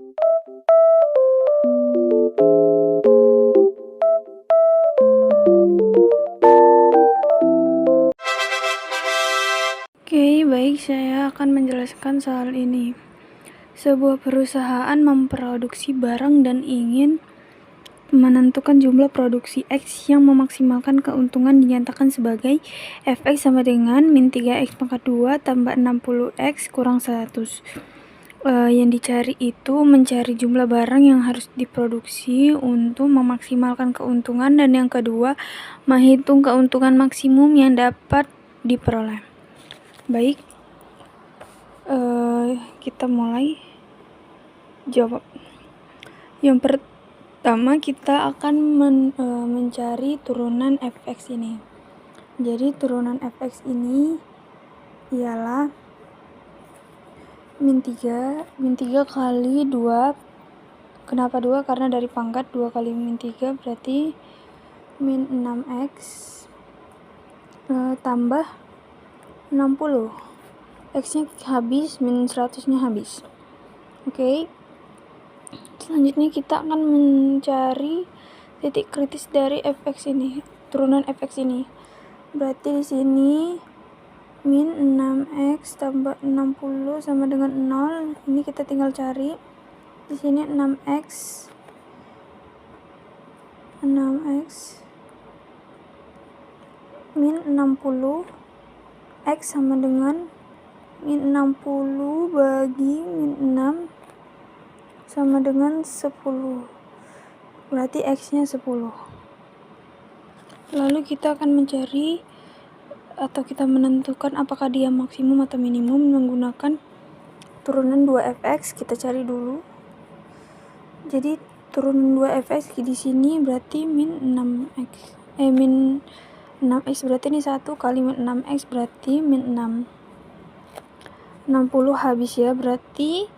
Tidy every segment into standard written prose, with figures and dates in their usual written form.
Oke, baik, saya akan menjelaskan soal ini. Sebuah perusahaan memproduksi barang dan ingin menentukan jumlah produksi X yang memaksimalkan keuntungan dinyatakan sebagai Fx sama dengan min 3x pangkat 2 tambah 60x kurang 100. Yang dicari itu mencari jumlah barang yang harus diproduksi untuk memaksimalkan keuntungan, dan yang kedua menghitung keuntungan maksimum yang dapat diperoleh. Baik, kita mulai jawab. Yang pertama kita akan mencari turunan fx ini. Jadi turunan fx ini ialah min 3 kali 2. Kenapa 2? Karena dari pangkat 2 kali min 3 berarti min 6x tambah 60. X nya habis, min 100 nya habis. Oke. Selanjutnya kita akan mencari titik kritis dari fx ini, turunan fx ini. Berarti di sini min 6x tambah 60 sama dengan 0. Ini kita tinggal cari. Di sini 6x min 60, x sama dengan min 60 bagi min 6 sama dengan 10. Berarti x nya 10. Lalu kita akan mencari atau kita menentukan apakah dia maksimum atau minimum menggunakan turunan 2fx. Kita cari dulu. Jadi turunan 2fx di sini berarti min 6x. Min 6x berarti ini 1 kali min 6x berarti min 6. 60 habis ya, berarti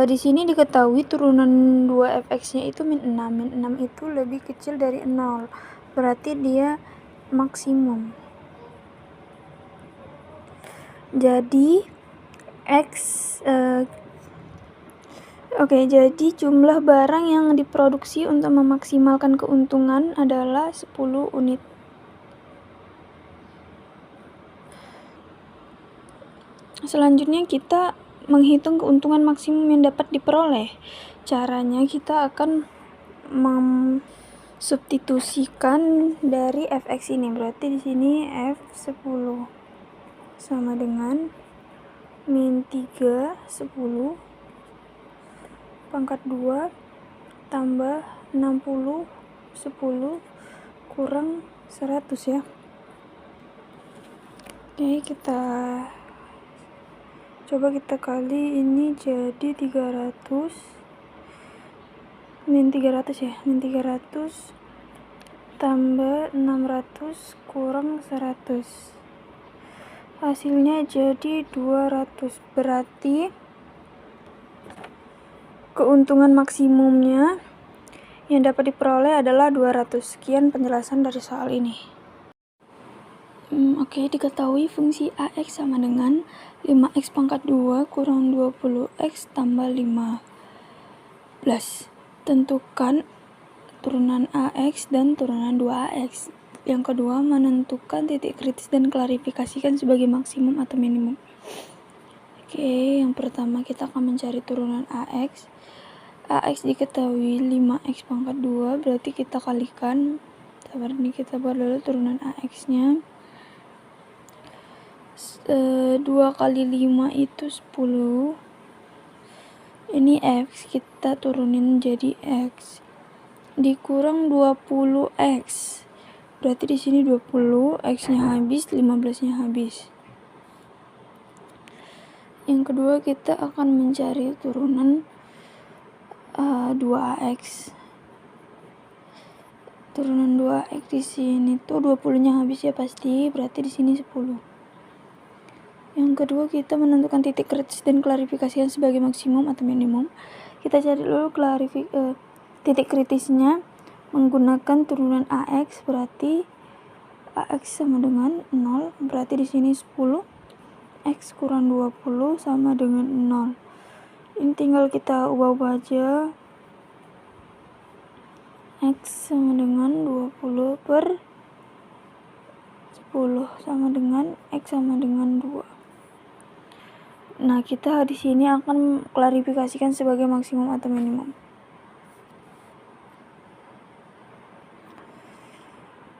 di sini diketahui turunan 2fx-nya itu min 6. Min 6 itu lebih kecil dari 0. Berarti dia maksimum. Jadi jadi jumlah barang yang diproduksi untuk memaksimalkan keuntungan adalah 10 unit. Selanjutnya kita menghitung keuntungan maksimum yang dapat diperoleh. Caranya kita akan substitusikan dari fx ini. Berarti di sini f10 sama dengan min 3 10 pangkat 2 tambah 60 10 kurang 100 ya. Oke, kita coba kita kali ini jadi 300 min 300 ya. Min 300 tambah 600 kurang 100. Hasilnya jadi 200. Berarti keuntungan maksimumnya yang dapat diperoleh adalah 200. Sekian penjelasan dari soal ini. Oke, diketahui fungsi AX sama dengan 5x pangkat 2 kurang 20x tambah 15. Tentukan turunan AX dan turunan 2AX. Yang kedua, menentukan titik kritis dan klarifikasikan sebagai maksimum atau minimum. Oke, yang pertama kita akan mencari turunan AX. AX diketahui 5x pangkat 2, berarti kita kalikan. Sabar, ini kita buat dulu turunan AX-nya. 2 kali 5 itu 10. Ini X, kita turunin jadi X. Dikurang 20x. Berarti di sini 20, x-nya habis, 15-nya habis. Yang kedua kita akan mencari turunan 2x. Turunan 2x di sini tuh 20-nya habis ya pasti, berarti di sini 10. Yang kedua kita menentukan titik kritis dan klarifikasikan sebagai maksimum atau minimum. Kita cari dulu titik kritisnya menggunakan turunan AX, berarti AX sama dengan 0, berarti di sini 10, X kurang 20 sama dengan 0. Ini tinggal kita ubah-ubah aja. X sama dengan 20 per 10 sama dengan X sama dengan 2. Nah, kita di sini akan klarifikasikan sebagai maksimum atau minimum.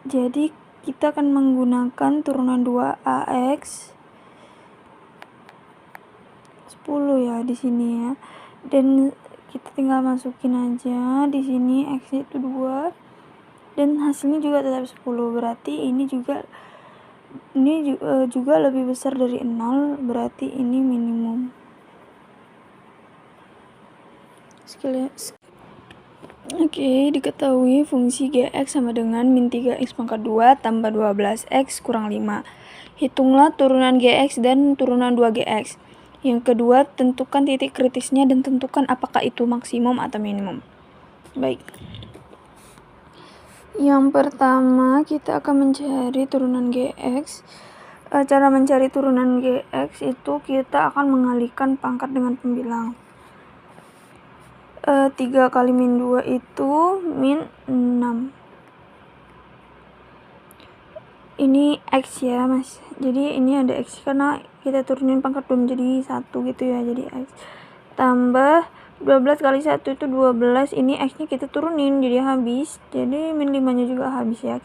Jadi, kita akan menggunakan turunan 2AX 10 ya di sini ya. Dan kita tinggal masukin aja di sini X itu 2 dan hasilnya juga tetap 10. Berarti ini juga lebih besar dari 0, berarti ini minimum. Oke, diketahui fungsi Gx sama dengan min 3x pangkat 2 tambah 12x kurang 5. Hitunglah turunan Gx dan turunan 2Gx. Yang kedua, tentukan titik kritisnya dan tentukan apakah itu maksimum atau minimum. Baik. Yang pertama, kita akan mencari turunan Gx. Cara mencari turunan Gx itu kita akan mengalihkan pangkat dengan pembilang. 3 kali min 2 itu min 6. Ini X ya mas, jadi ini ada X karena kita turunin pangkat 2 menjadi 1 gitu ya, jadi X tambah 12 kali 1 itu 12, ini X nya kita turunin jadi habis, jadi min 5 nya juga habis ya.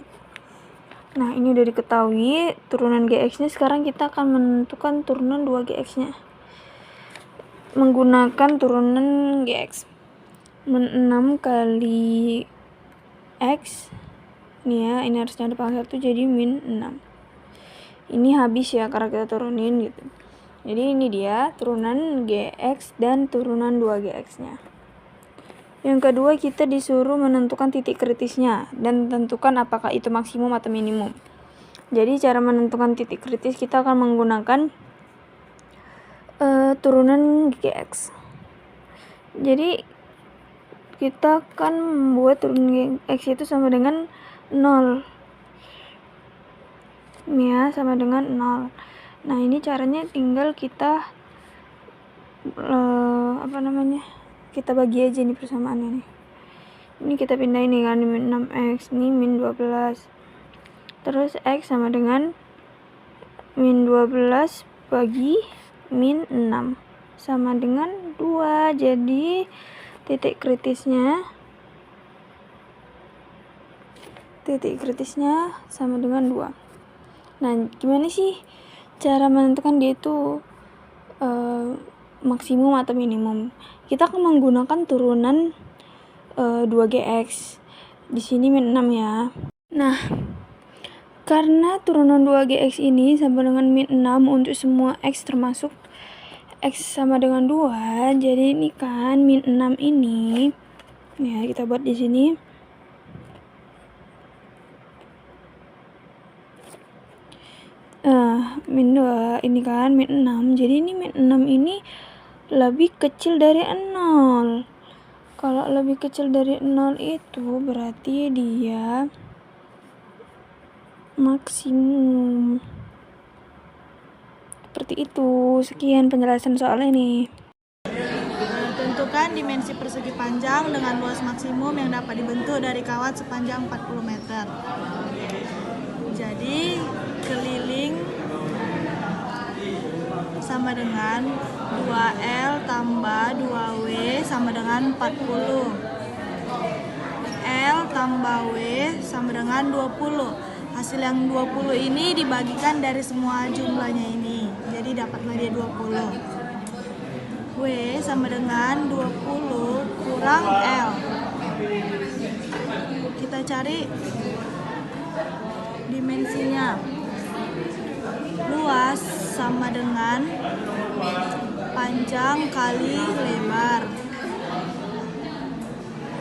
Nah, ini udah diketahui turunan Gx nya. Sekarang kita akan menentukan turunan 2Gx nya menggunakan turunan Gx. Min 6 kali X, ini ya, ini harusnya ada pangkat 1 jadi min 6. Ini habis ya karena kita turunin gitu. Jadi ini dia turunan Gx dan turunan 2Gx nya. Yang kedua, kita disuruh menentukan titik kritisnya dan tentukan apakah itu maksimum atau minimum. Jadi cara menentukan titik kritis kita akan menggunakan turunan Gx. Jadi kita akan membuat turunan Gx itu sama dengan 0. Ini ya, sama dengan 0. Nah, ini caranya tinggal kita kita bagi aja nih persamaannya nih. Ini kita pindahin nih kan, min 6x, ini min 12. Terus x sama dengan min 12 bagi min 6 sama dengan 2. Jadi titik kritisnya sama dengan 2. Nah, gimana sih cara menentukan dia itu maksimum atau minimum? Kita akan menggunakan turunan 2Gx. Di sini min 6 ya. Nah, karena turunan 2Gx ini sama dengan min 6 untuk semua x termasuk x sama dengan 2, jadi ini kan min 6 ini ya, kita buat di sini. Min 2 ini kan min 6, jadi ini min 6 ini lebih kecil dari 0. Kalau lebih kecil dari 0 itu berarti dia maksimum. Seperti itu. Sekian penjelasan soal ini. Tentukan dimensi persegi panjang dengan luas maksimum yang dapat dibentuk dari kawat sepanjang 40 meter. Jadi keliling sama dengan 2L tambah 2W sama dengan 40. L tambah W sama dengan 20. Hasil yang 20 ini dibagikan dari semua jumlahnya ini. Jadi dapatlah dia 20. W sama dengan 20 kurang L. Kita cari dimensinya. Luas sama dengan panjang kali lebar.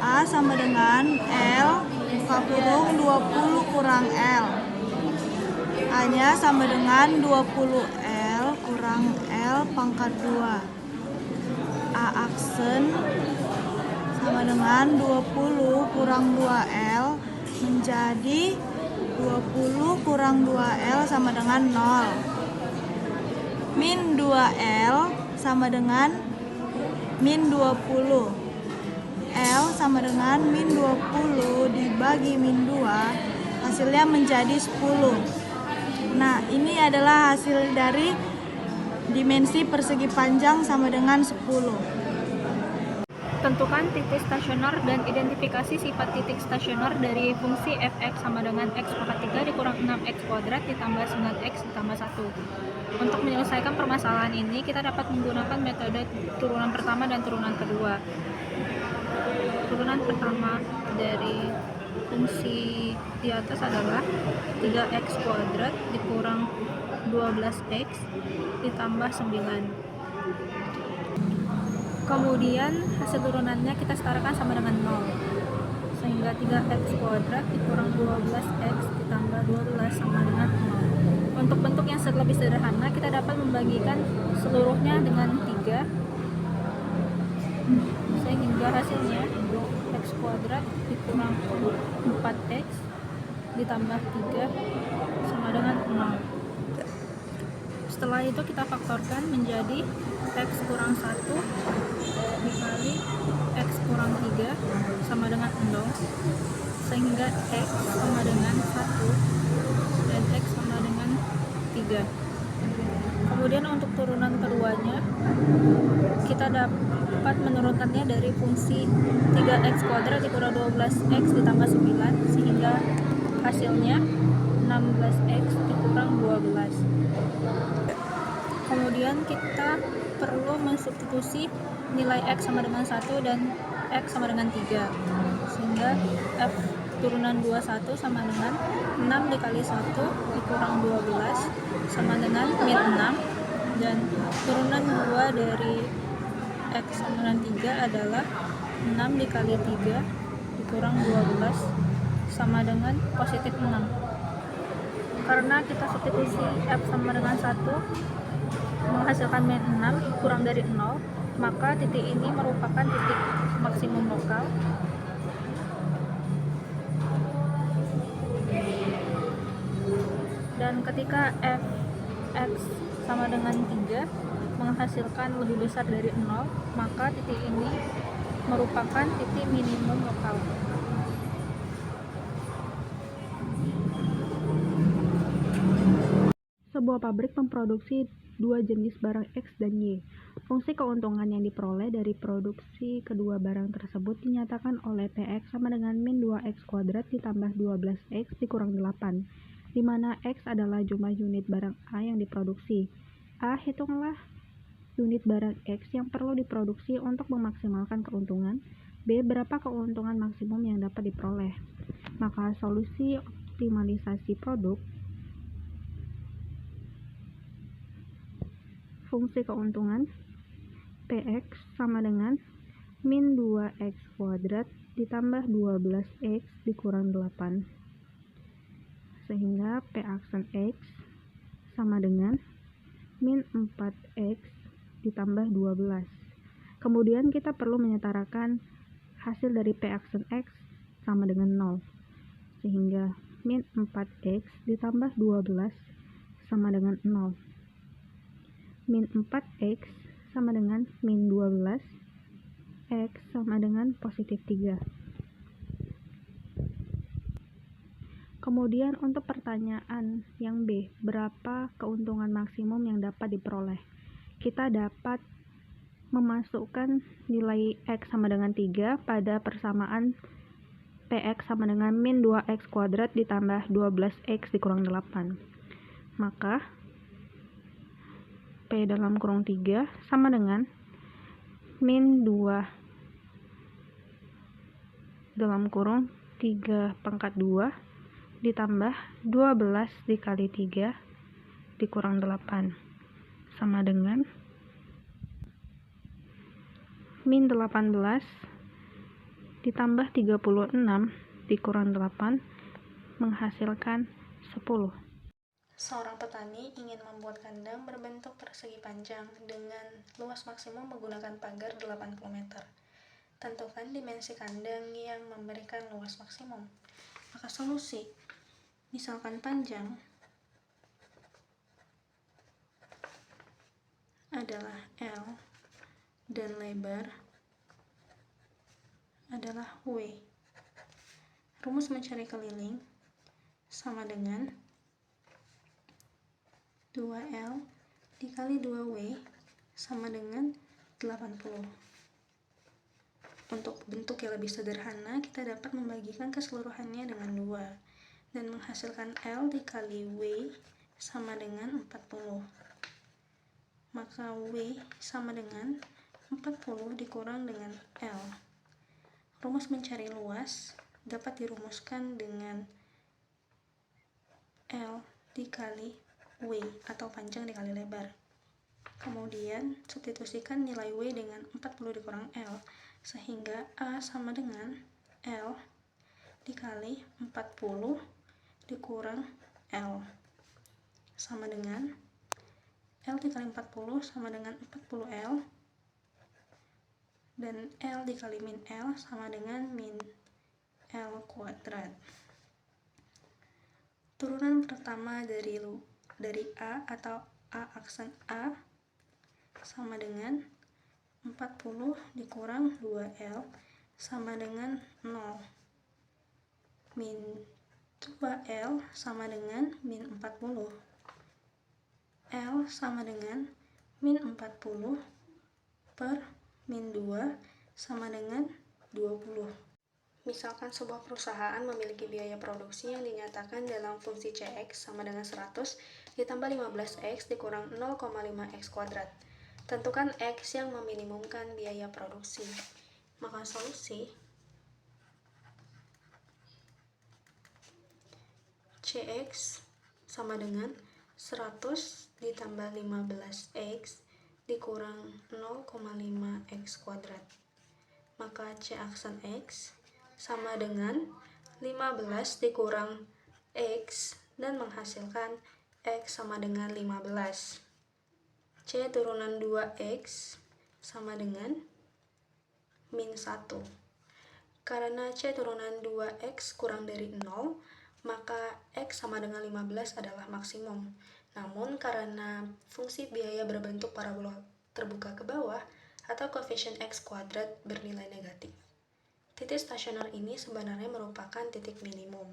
A sama dengan L buka kurung 20 kurang L. A nya sama dengan 20 L kurang L pangkat 2. A aksen sama dengan 20 kurang 2L menjadi 20 kurang 2L sama dengan 0. Min 2L sama dengan min 20. L sama dengan min 20 dibagi min 2, hasilnya menjadi 10. Nah, ini adalah hasil dari dimensi persegi panjang sama dengan 10. Tentukan titik stasioner dan identifikasi sifat titik stasioner dari fungsi fx sama dengan x pangkat 3 dikurang 6x kuadrat ditambah 9x ditambah 1. Untuk menyelesaikan permasalahan ini, kita dapat menggunakan metode turunan pertama dan turunan kedua. Turunan pertama dari fungsi di atas adalah 3x kuadrat dikurang 12x ditambah 9. Kemudian hasil turunannya kita setarakan sama dengan 0, sehingga 3x kuadrat dikurang 12x ditambah 12 sama dengan 0. Untuk bentuk yang lebih sederhana, kita dapat membagikan seluruhnya dengan 3, sehingga hasilnya x kuadrat dikurang 4x ditambah 3 sama dengan 0. Setelah itu kita faktorkan menjadi x kurang 1 dikali x kurang 3 sama dengan 0, sehingga x sama dengan 1 dan x sama dengan 3. Kemudian untuk turunan keduanya, kita dapat menurunkannya dari fungsi 3x kuadrat dikurang 12x ditambah 9, sehingga hasilnya 16x dikurang 12. Kemudian kita perlu mensubstitusi nilai x sama dengan 1 dan x sama dengan 3, sehingga f turunan 21 sama dengan 6 dikali 1 dikurang 12 sama dengan min 6, dan turunan 2 dari x sama dengan 3 adalah 6 dikali 3 dikurang 12 sama dengan positif 6. Karena kita substitusi f sama dengan 1 menghasilkan min 6 kurang dari 0, maka titik ini merupakan titik maksimum lokal. Dan ketika fx sama dengan 3 menghasilkan lebih besar dari 0, maka titik ini merupakan titik minimum lokal. Sebuah pabrik memproduksi dua jenis barang X dan Y. Fungsi keuntungan yang diperoleh dari produksi kedua barang tersebut dinyatakan oleh Px sama dengan min 2x kuadrat ditambah 12x dikurang 8, di mana X adalah jumlah unit barang A yang diproduksi. A, hitunglah unit barang X yang perlu diproduksi untuk memaksimalkan keuntungan. B, berapa keuntungan maksimum yang dapat diperoleh. Maka solusi optimalisasi produk fungsi keuntungan Px sama dengan min 2x kuadrat ditambah 12x dikurang 8, sehingga P aksen X sama dengan min 4x ditambah 12. Kemudian kita perlu menyetarakan hasil dari P aksen X sama dengan 0, sehingga min 4x ditambah 12 sama dengan 0. Min 4x sama dengan min 12, x sama dengan positif 3. Kemudian untuk pertanyaan yang B, berapa keuntungan maksimum yang dapat diperoleh? Kita dapat memasukkan nilai x sama dengan 3 pada persamaan Px sama dengan min 2x kuadrat ditambah 12x dikurang 8. Maka P dalam kurung 3 sama dengan min 2 dalam kurung 3 pangkat 2 ditambah 12 dikali 3 dikurang 8 sama dengan min 18 ditambah 36 dikurang 8 menghasilkan 10. Seorang petani ingin membuat kandang berbentuk persegi panjang dengan luas maksimum menggunakan pagar 80 meter. Tentukan dimensi kandang yang memberikan luas maksimum. Maka solusi, misalkan panjang adalah L dan lebar adalah W. Rumus mencari keliling sama dengan 2L dikali 2W sama dengan 80. Untuk bentuk yang lebih sederhana, kita dapat membagikan keseluruhannya dengan 2 dan menghasilkan L dikali W sama dengan 40. Maka W sama dengan 40 dikurang dengan L. Rumus mencari luas dapat dirumuskan dengan L dikali W atau panjang dikali lebar. Kemudian substitusikan nilai W dengan 40 dikurang L, sehingga A sama dengan L dikali 40 dikurang L sama dengan L dikali 40 sama dengan 40L, dan L dikali min L sama dengan min L kuadrat. Turunan pertama dari A atau A aksen A sama dengan 40 dikurang 2L sama dengan 0. Min 2L sama dengan min 40. L sama dengan min 40 per min 2 sama dengan 20. Misalkan sebuah perusahaan memiliki biaya produksi yang dinyatakan dalam fungsi CX sama dengan 100 ditambah 15X dikurang 0,5X kuadrat. Tentukan X yang meminimumkan biaya produksi. Maka solusi CX sama dengan 100 ditambah 15X dikurang 0,5X kuadrat. Maka C aksen X sama dengan 15 dikurang X dan menghasilkan X sama dengan 15. C turunan 2X sama dengan min 1. Karena C turunan 2X kurang dari 0, maka X sama dengan 15 adalah maksimum. Namun karena fungsi biaya berbentuk parabola terbuka ke bawah atau koefisien X kuadrat bernilai negatif, titik stasioner ini sebenarnya merupakan titik minimum.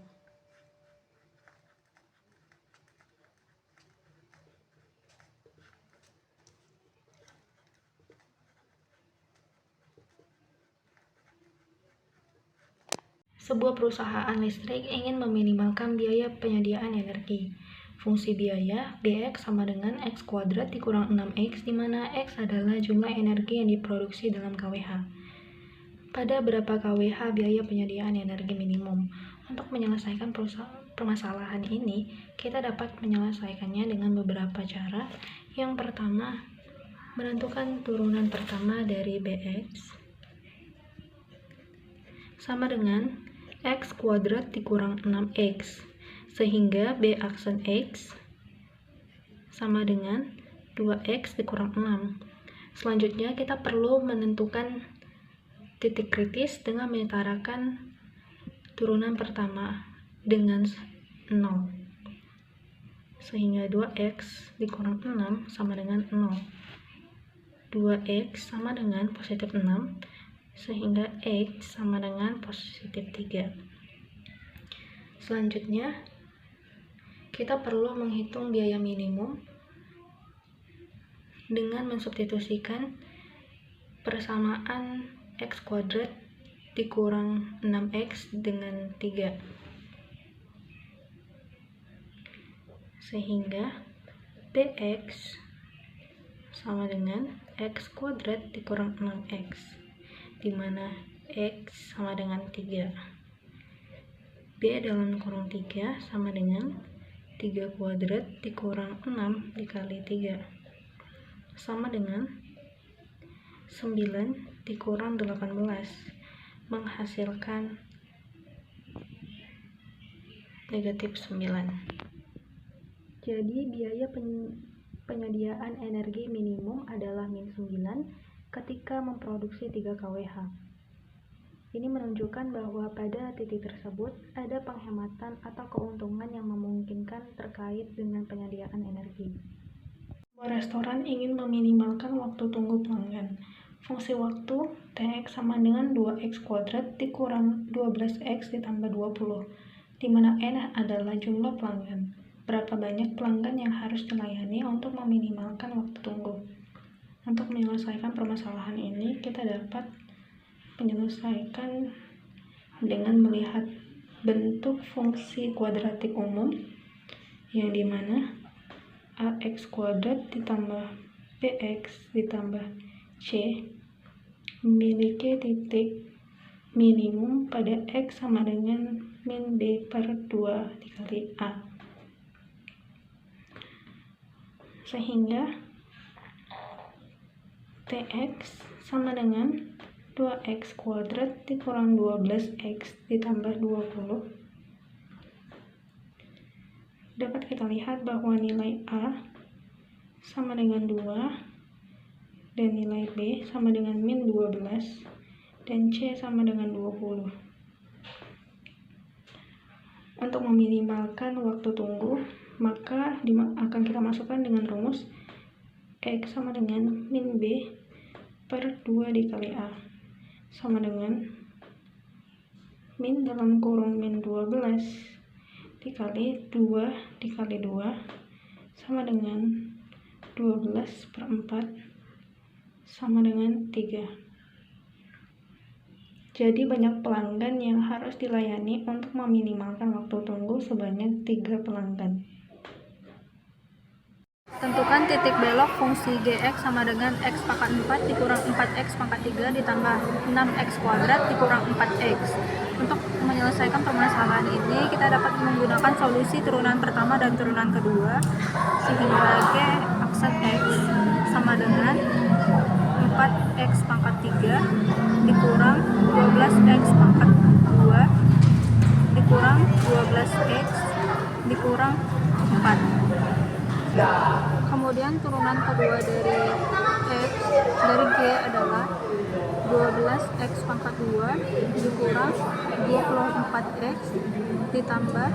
Sebuah perusahaan listrik ingin meminimalkan biaya penyediaan energi. Fungsi biaya Bx sama dengan X kuadrat dikurang 6X, di mana X adalah jumlah energi yang diproduksi dalam kWh. Pada berapa kWh biaya penyediaan energi minimum? Untuk menyelesaikan permasalahan ini, kita dapat menyelesaikannya dengan beberapa cara. Yang pertama, menentukan turunan pertama dari Bx sama dengan X kuadrat dikurang 6X, sehingga B aksen X sama dengan 2X dikurang 6. Selanjutnya kita perlu menentukan titik kritis dengan menyetarakan turunan pertama dengan 0, sehingga 2X dikurang 6 sama dengan 0. 2X sama dengan positif 6, sehingga X sama dengan positif 3. Selanjutnya, kita perlu menghitung biaya minimum dengan mensubstitusikan persamaan X kuadrat dikurang 6X dengan 3. Sehingga Bx sama dengan X kuadrat dikurang 6X, di mana X sama dengan 3. B dalam kurung 3 sama dengan 3 kuadrat dikurang 6 dikali 3, sama dengan 9 dikurang 18, menghasilkan negatif 9. Jadi biaya penyediaan energi minimum adalah min 9 ketika memproduksi 3 kWh. Ini menunjukkan bahwa pada titik tersebut ada penghematan atau keuntungan yang memungkinkan terkait dengan penyediaan energi. Sebuah restoran ingin meminimalkan waktu tunggu pelanggan. fungsi waktu Tx sama dengan 2x kuadrat dikurang 12x ditambah 20, di mana N adalah jumlah pelanggan. Berapa banyak pelanggan yang harus dilayani untuk meminimalkan waktu tunggu? Untuk menyelesaikan permasalahan ini, kita dapat menyelesaikan dengan melihat bentuk fungsi kuadratik umum, yang dimana ax kuadrat ditambah bx ditambah c memiliki titik minimum pada x sama dengan min b per 2 dikali a, sehingga tx sama dengan 2x kuadrat dikurang 12x ditambah 20. Dapat kita lihat bahwa nilai a sama dengan 2 dan nilai b sama dengan min 12 dan c sama dengan 20. Untuk meminimalkan waktu tunggu, maka akan kita masukkan dengan rumus x sama dengan min b per 2 dikali a sama dengan min dalam kurung min 12 dikali 2 dikali 2 sama dengan 12 per 4 sama dengan 3. Jadi banyak pelanggan yang harus dilayani untuk meminimalkan waktu tunggu sebanyak 3 pelanggan. Tentukan titik belok fungsi gx sama dengan x pangkat 4 dikurang 4x pangkat 3 ditambah 6x kuadrat dikurang 4x. Untuk menyelesaikan permasalahan ini, kita dapat menggunakan solusi turunan pertama dan turunan kedua, sehingga g aksen x sama dengan 4x pangkat 3 dikurang 12x pangkat 2 dikurang 12x dikurang 4. Kemudian turunan kedua dari g adalah 12x pangkat 2 dikurang 24x ditambah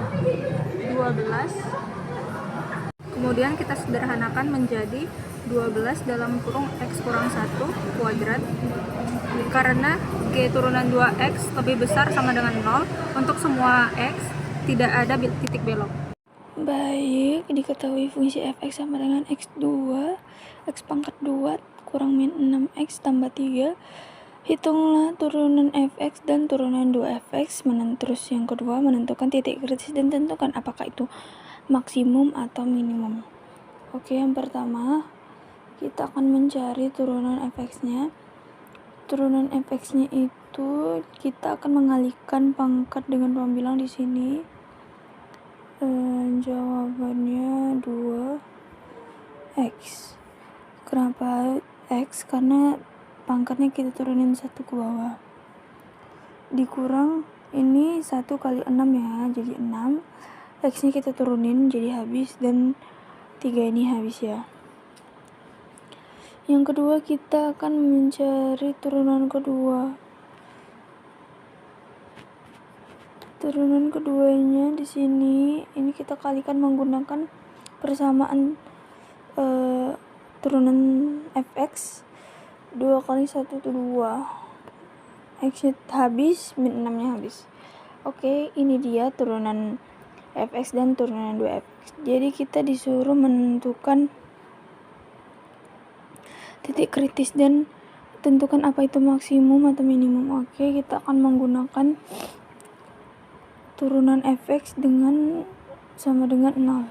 12. Kemudian kita sederhanakan menjadi 12 dalam kurung x kurang 1 kuadrat, karena g turunan 2x lebih besar sama dengan 0. Untuk semua x tidak ada titik belok. Baik, diketahui fungsi fx sama dengan x2, x pangkat 2 kurang min 6x tambah 3. Hitunglah turunan fx dan turunan 2fx. Terus yang kedua, menentukan titik kritis dan tentukan apakah itu maksimum atau minimum. Oke, yang pertama kita akan mencari turunan fx-nya. Turunan fx-nya itu kita akan mengalihkan pangkat dengan pembilang di sini. Jawabannya 2x. Kenapa x? Karena pangkatnya kita turunin 1 ke bawah. Dikurang ini 1 kali 6 ya, jadi 6. X-nya kita turunin jadi habis, dan 3 ini habis ya. Yang kedua, kita akan mencari turunan kedua. Turunan keduanya di sini, ini kita kalikan menggunakan persamaan turunan fx. 2 kali 1 itu 2. X habis, min 6 nya habis. Oke, ini dia turunan fx dan turunan 2fx. Jadi kita disuruh menentukan titik kritis dan tentukan apa itu maksimum atau minimum. Oke, kita akan menggunakan turunan fx sama dengan 0.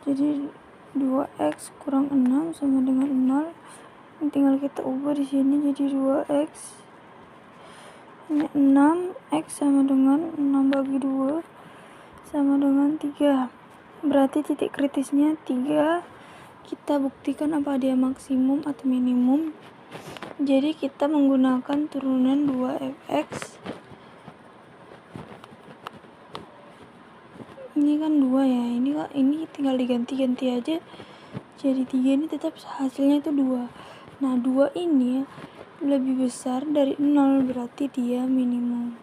Jadi 2x kurang 6 sama dengan 0. Ini tinggal kita ubah di sini jadi 2x. Ini 6x sama dengan 6 bagi 2 sama dengan 3. Berarti titik kritisnya 3. Kita buktikan apa dia maksimum atau minimum. Jadi kita menggunakan turunan 2fx. Ini kan 2 ya, ini tinggal diganti-ganti aja jadi 3. Ini tetap hasilnya itu 2. Nah, 2 ini lebih besar dari 0, berarti dia minimum.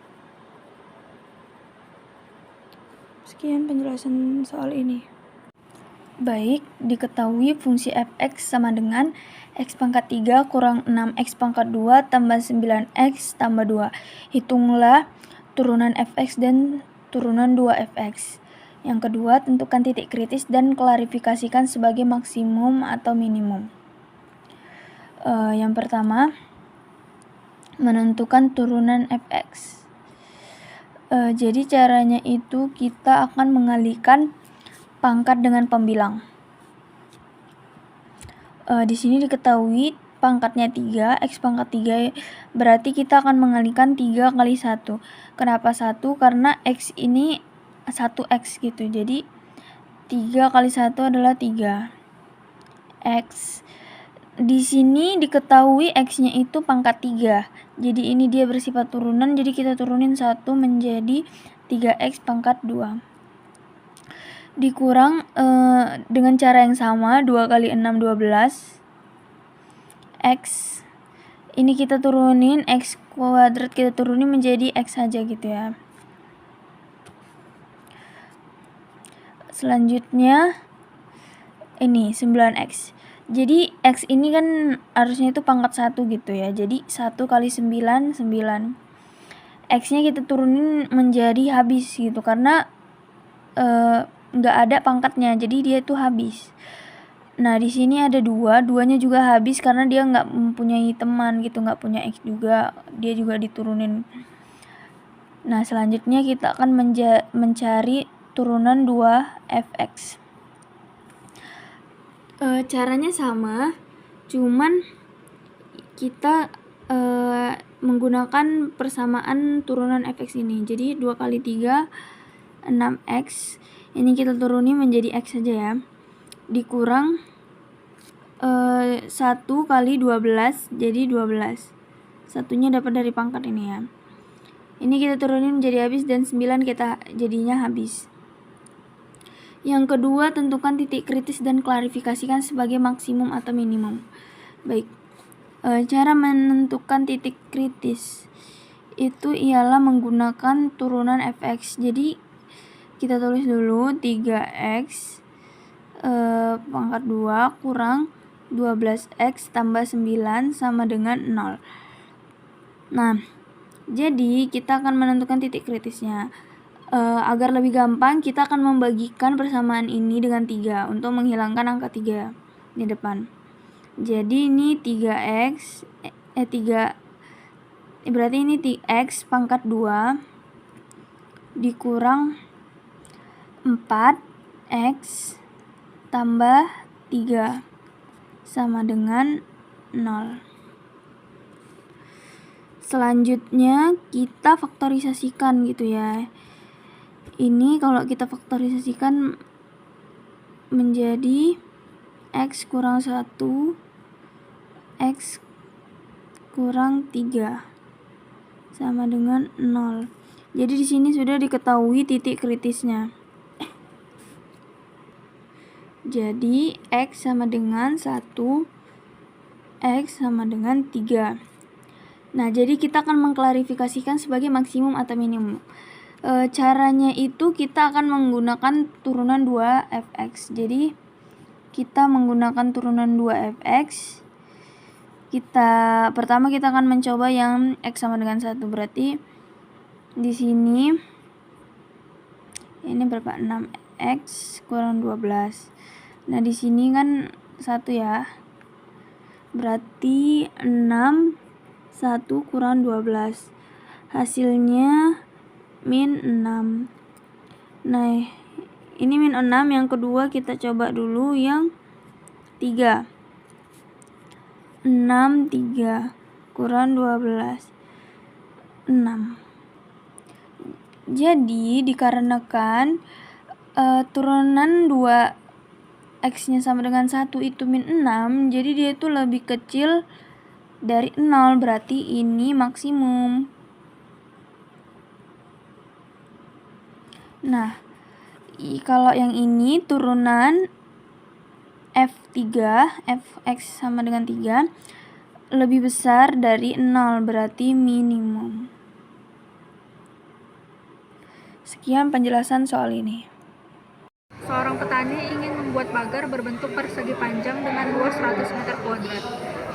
Sekian penjelasan soal ini. Baik, diketahui fungsi fx sama dengan x pangkat 3 kurang 6x pangkat 2 tambah 9x tambah 2. Hitunglah turunan fx dan turunan 2fx. Yang kedua, tentukan titik kritis dan klarifikasikan sebagai maksimum atau minimum. Yang pertama, menentukan turunan fx. Jadi caranya itu kita akan mengalihkan pangkat dengan pembilang. Di sini diketahui pangkatnya 3, x pangkat 3, berarti kita akan mengalihkan 3 kali 1. Kenapa 1? Karena x ini 1x gitu. Jadi 3 kali 1 adalah 3. X. Di sini diketahui x-nya itu pangkat 3. Jadi ini dia bersifat turunan, jadi kita turunin 1 menjadi 3x pangkat 2. Dikurang dengan cara yang sama, 2 kali 6 12. X ini kita turunin, x kuadrat kita turunin menjadi x saja gitu ya. Selanjutnya ini 9x. Jadi x ini kan harusnya itu pangkat 1 gitu ya. Jadi 1 kali 9 9. X-nya kita turunin menjadi habis gitu karena nggak ada pangkatnya, jadi dia itu habis. Nah di sini ada 2, 2-nya juga habis karena dia nggak mempunyai teman gitu, nggak punya x juga, dia juga diturunin. Nah selanjutnya kita akan mencari turunan 2fx. Caranya sama, cuman kita menggunakan persamaan turunan fx ini. Jadi 2 kali 3 6x, ini kita turunin menjadi x saja ya, dikurang 1 kali 12 jadi 12. Satunya dapat dari pangkat ini ya. Ini kita turunin menjadi habis dan 9 kita jadinya habis. Yang kedua, tentukan titik kritis dan klarifikasikan sebagai maksimum atau minimum. Baik, cara menentukan titik kritis itu ialah menggunakan turunan fx. Jadi kita tulis dulu 3x pangkat 2 kurang 12x tambah 9 sama dengan 0. Nah, jadi kita akan menentukan titik kritisnya. Agar lebih gampang, kita akan membagikan persamaan ini dengan 3 untuk menghilangkan angka 3 di depan. Jadi ini 3x, 3, berarti ini x pangkat 2 dikurang 4x tambah 3 sama dengan 0. Selanjutnya kita faktorisasikan gitu ya. Ini kalau kita faktorisasikan menjadi x kurang 1, x kurang 3 sama dengan 0. Jadi di sini sudah diketahui titik kritisnya. Jadi x sama dengan 1, x sama dengan 3. Nah, jadi kita akan mengklarifikasikan sebagai maksimum atau minimum. Caranya itu kita akan menggunakan turunan 2fx. Jadi kita menggunakan turunan 2fx. Pertama kita akan mencoba yang x sama dengan 1. Berarti di sini ini berapa? 6x kurang 12. Nah, di sini kan 1 ya. Berarti 6 1 kurang 12. Hasilnya min 6. Nah, ini min 6. Yang kedua kita coba dulu yang 3. 6 3 kurang 12. 6. Jadi dikarenakan turunan 2 x-nya sama dengan 1 itu min 6, jadi dia itu lebih kecil dari 0, berarti ini maksimum. Nah, kalau yang ini turunan f3, fx sama dengan 3 lebih besar dari 0, berarti minimum. Sekian penjelasan soal ini. Seorang petani ingin membuat pagar berbentuk persegi panjang dengan luas 100 meter kuadrat.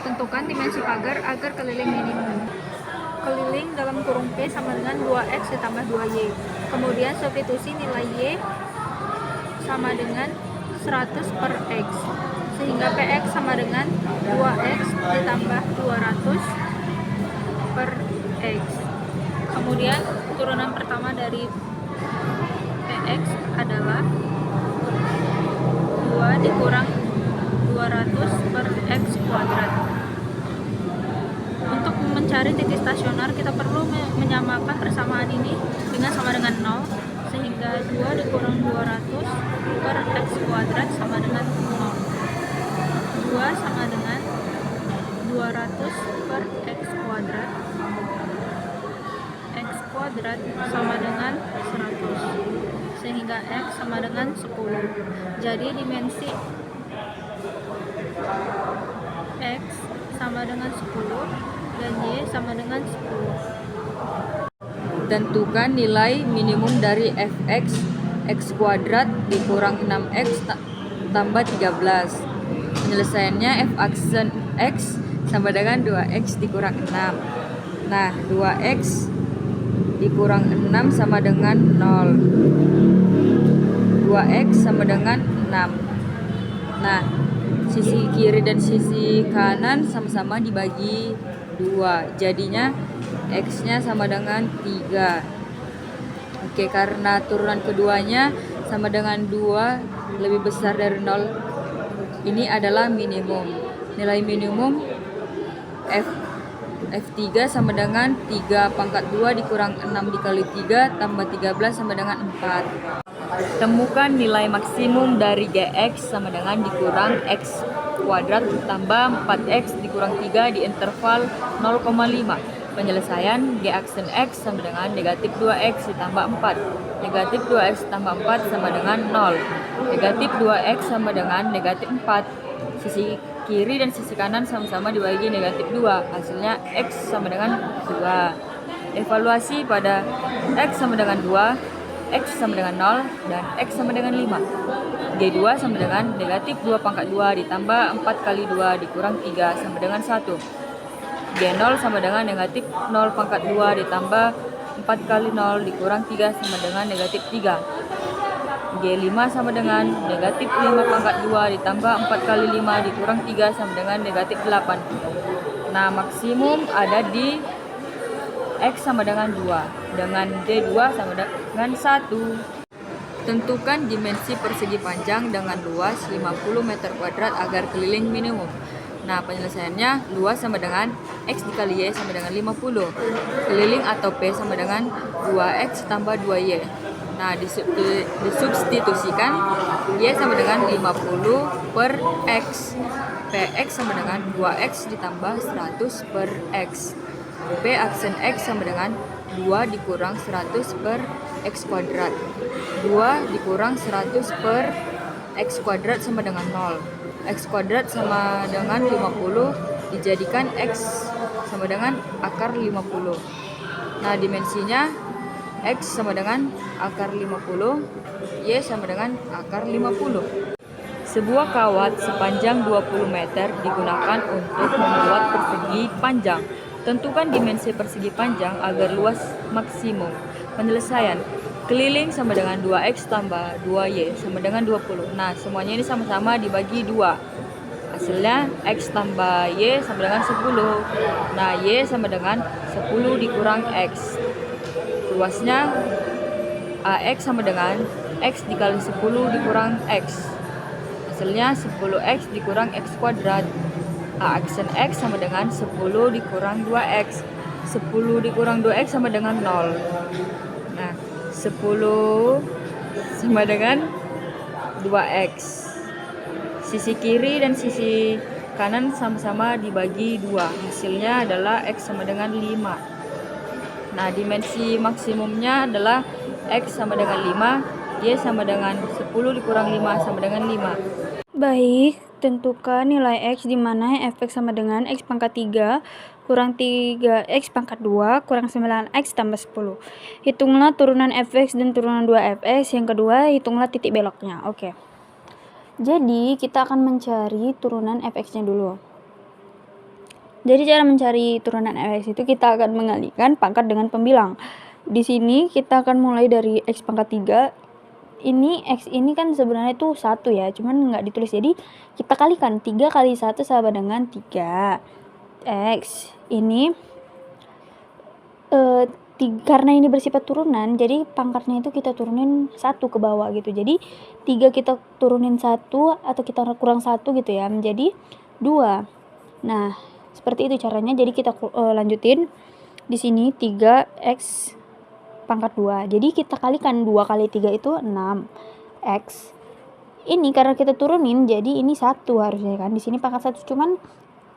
Tentukan dimensi pagar agar keliling minimum. Keliling dalam kurung P sama dengan 2X ditambah 2Y. Kemudian substitusi nilai Y sama dengan 100 per X. Sehingga PX sama dengan 2X ditambah 200 per X. Kemudian turunan pertama dari PX adalah 2 dikurang 200 per X kuadrat. Untuk mencari titik stasioner, kita perlu menyamakan persamaan ini dengan sama dengan 0, sehingga 2 dikurang 200 per X kuadrat sama dengan 0. 2 sama dengan 200 per X kuadrat. X kuadrat sama dengan 100, sehingga X sama dengan 10. Jadi dimensi X sama dengan 10 dan Y sama dengan 10. Tentukan nilai minimum dari fx x kuadrat dikurang 6x tambah 13. Penyelesaiannya f aksen x sama dengan 2x dikurang 6. Nah, 2x dikurang 6 sama dengan 0. 2x sama dengan 6. Nah, sisi kiri dan sisi kanan sama-sama dibagi 2. Jadinya X-nya sama dengan 3. Oke, karena turunan keduanya sama dengan 2 lebih besar dari 0. Ini adalah minimum. Nilai minimum F3 sama dengan 3 pangkat 2 dikurang 6 dikali 3 tambah 13 sama dengan 4. Temukan nilai maksimum dari Gx sama dengan dikurang X kuadrat tambah 4X dikurang 3 di interval 0,5. Penyelesaian G aksen X sama dengan negatif 2X ditambah 4. Negatif 2X tambah 4 sama dengan 0. Negatif 2X sama dengan negatif 4. Sisi kiri dan sisi kanan sama-sama dibagi negatif 2. Hasilnya X sama dengan 2. Evaluasi pada X sama dengan 2, X sama dengan 0, dan X sama dengan 5. G2 sama dengan negatif 2 pangkat 2 ditambah 4 kali 2 dikurang 3 sama dengan 1. G0 sama dengan negatif 0 pangkat 2 ditambah 4 kali 0 dikurang 3 sama dengan negatif 3. G5 sama dengan negatif 5 pangkat 2 ditambah 4 kali 5 dikurang 3 sama dengan negatif 8. Nah, maksimum ada di X sama dengan 2, dengan G2 sama dengan 1. Tentukan dimensi persegi panjang dengan luas 50 meter kuadrat agar keliling minimum. Nah, penyelesaiannya luas sama dengan X dikali Y sama dengan 50. Keliling atau P sama dengan 2X tambah 2Y. Nah, disubstitusikan Y sama dengan 50 per X. PX sama dengan 2X ditambah 100 per X. P aksen X sama dengan 2 dikurang 100 per X kuadrat. 2 dikurang 100 per X kuadrat sama dengan 0. X kuadrat sama dengan 50 dijadikan X sama dengan akar 50. Nah, dimensinya X sama dengan akar 50, Y sama dengan akar 50. Sebuah kawat sepanjang 20 meter digunakan untuk membuat persegi panjang. Tentukan dimensi persegi panjang agar luas maksimum. Penyelesaian keliling sama dengan 2X tambah 2Y sama dengan 20. Nah, semuanya ini sama-sama dibagi 2. Hasilnya X tambah Y sama dengan 10. Nah, Y sama dengan 10 dikurang X. Luasnya AX sama dengan X dikali 10 dikurang X. Hasilnya 10X dikurang X kuadrat. A aksen X sama dengan 10 dikurang 2X. 10 dikurang 2X sama dengan 0. Nah, 10 sama dengan 2X. Sisi kiri dan sisi kanan sama-sama dibagi 2. Hasilnya adalah X sama dengan 5. Nah, dimensi maksimumnya adalah X sama dengan 5, Y sama dengan 10 dikurang 5 sama dengan 5. Baik, tentukan nilai X di mana fx sama dengan X pangkat 3 kurang 3x pangkat 2 kurang 9x tambah 10. Hitunglah turunan fx dan turunan 2fx. Yang kedua, hitunglah titik beloknya. Oke. Jadi, kita akan mencari turunan fx-nya dulu. Jadi, cara mencari turunan fx itu kita akan mengalihkan pangkat dengan pembilang. Di sini kita akan mulai dari x pangkat 3. Ini x ini kan sebenarnya itu 1 ya, cuman nggak ditulis. Jadi, kita kalikan 3 kali 1 sama dengan 3. X ini karena ini bersifat turunan, jadi pangkatnya itu kita turunin 1 ke bawah gitu. Jadi 3 kita turunin 1 atau kita kurang 1 gitu ya, menjadi 2. Nah, seperti itu caranya. Jadi kita lanjutin di sini 3x pangkat 2. Jadi kita kalikan 2 kali 3 itu 6x. Ini karena kita turunin, jadi ini 1 harusnya kan. Di sini pangkat 1, cuman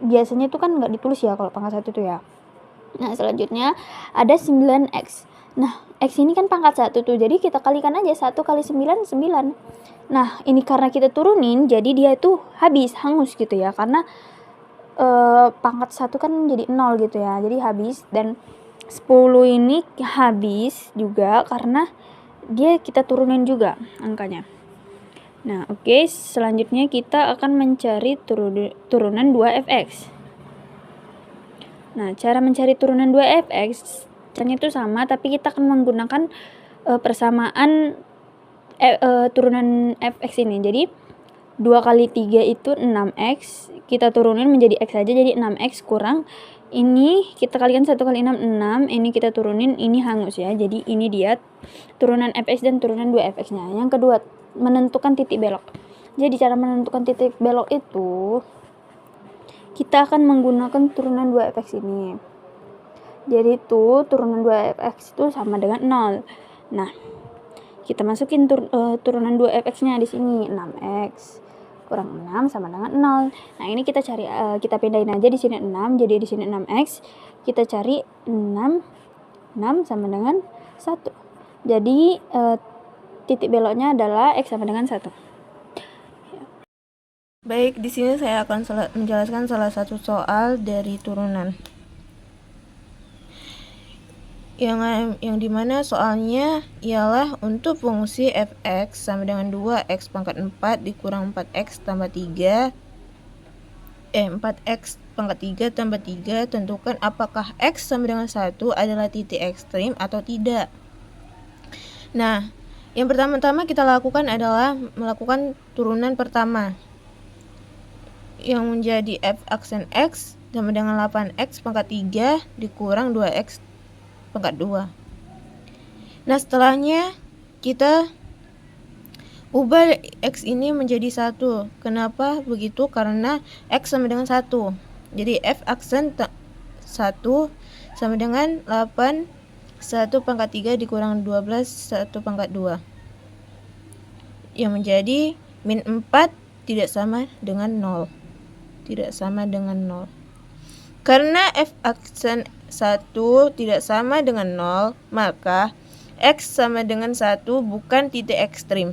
biasanya itu kan nggak ditulis ya kalau pangkat 1 itu ya. Nah, selanjutnya ada 9x. Nah, x ini kan pangkat 1 tuh. Jadi kita kalikan aja 1 kali 9, 9. Nah, ini karena kita turunin, jadi dia itu hangus gitu ya. Karena pangkat 1 kan jadi 0 gitu ya. Jadi habis. Dan 10 ini habis juga karena dia kita turunin juga angkanya. Nah, oke. Selanjutnya kita akan mencari turunan 2fx. Nah, cara mencari turunan 2fx caranya itu sama, tapi kita akan menggunakan persamaan turunan fx ini. Jadi 2 kali 3 itu 6x, kita turunin menjadi x aja, jadi 6x kurang ini kita kalikan 1 kali 6, 6, ini kita turunin, ini hangus ya. Jadi ini dia turunan fx dan turunan 2fx-nya. Yang kedua, menentukan titik belok. Jadi cara menentukan titik belok itu kita akan menggunakan turunan 2fx ini. Jadi itu turunan 2fx itu sama dengan 0. Nah, kita masukin turunan 2fx-nya di sini, 6x kurang 6 sama dengan 0. Nah, ini kita cari kita pindahin aja di sini 6, jadi di sini 6x. Kita cari 6 sama dengan 1. Jadi titik beloknya adalah x sama dengan 1. Baik, di sini saya akan menjelaskan salah satu soal dari turunan. Yang dimana soalnya ialah untuk fungsi fx sama dengan 2x pangkat 4 dikurang 4x tambah 3 4x pangkat 3 tambah 3, tentukan apakah x sama dengan 1 adalah titik ekstrim atau tidak. Nah, yang pertama-tama kita lakukan adalah melakukan turunan pertama, yang menjadi f aksen x sama dengan 8x pangkat 3 dikurang 2x pangkat 2. Nah, setelahnya kita ubah x ini menjadi 1. Kenapa begitu? Karena x sama dengan 1. Jadi f aksen 1 sama dengan 8 1 pangkat 3 dikurang 12 1 pangkat 2. Yang menjadi min 4 tidak sama dengan 0. Tidak sama dengan 0. Karena f aksen 1 tidak sama dengan 0, maka x sama dengan 1 bukan titik ekstrim.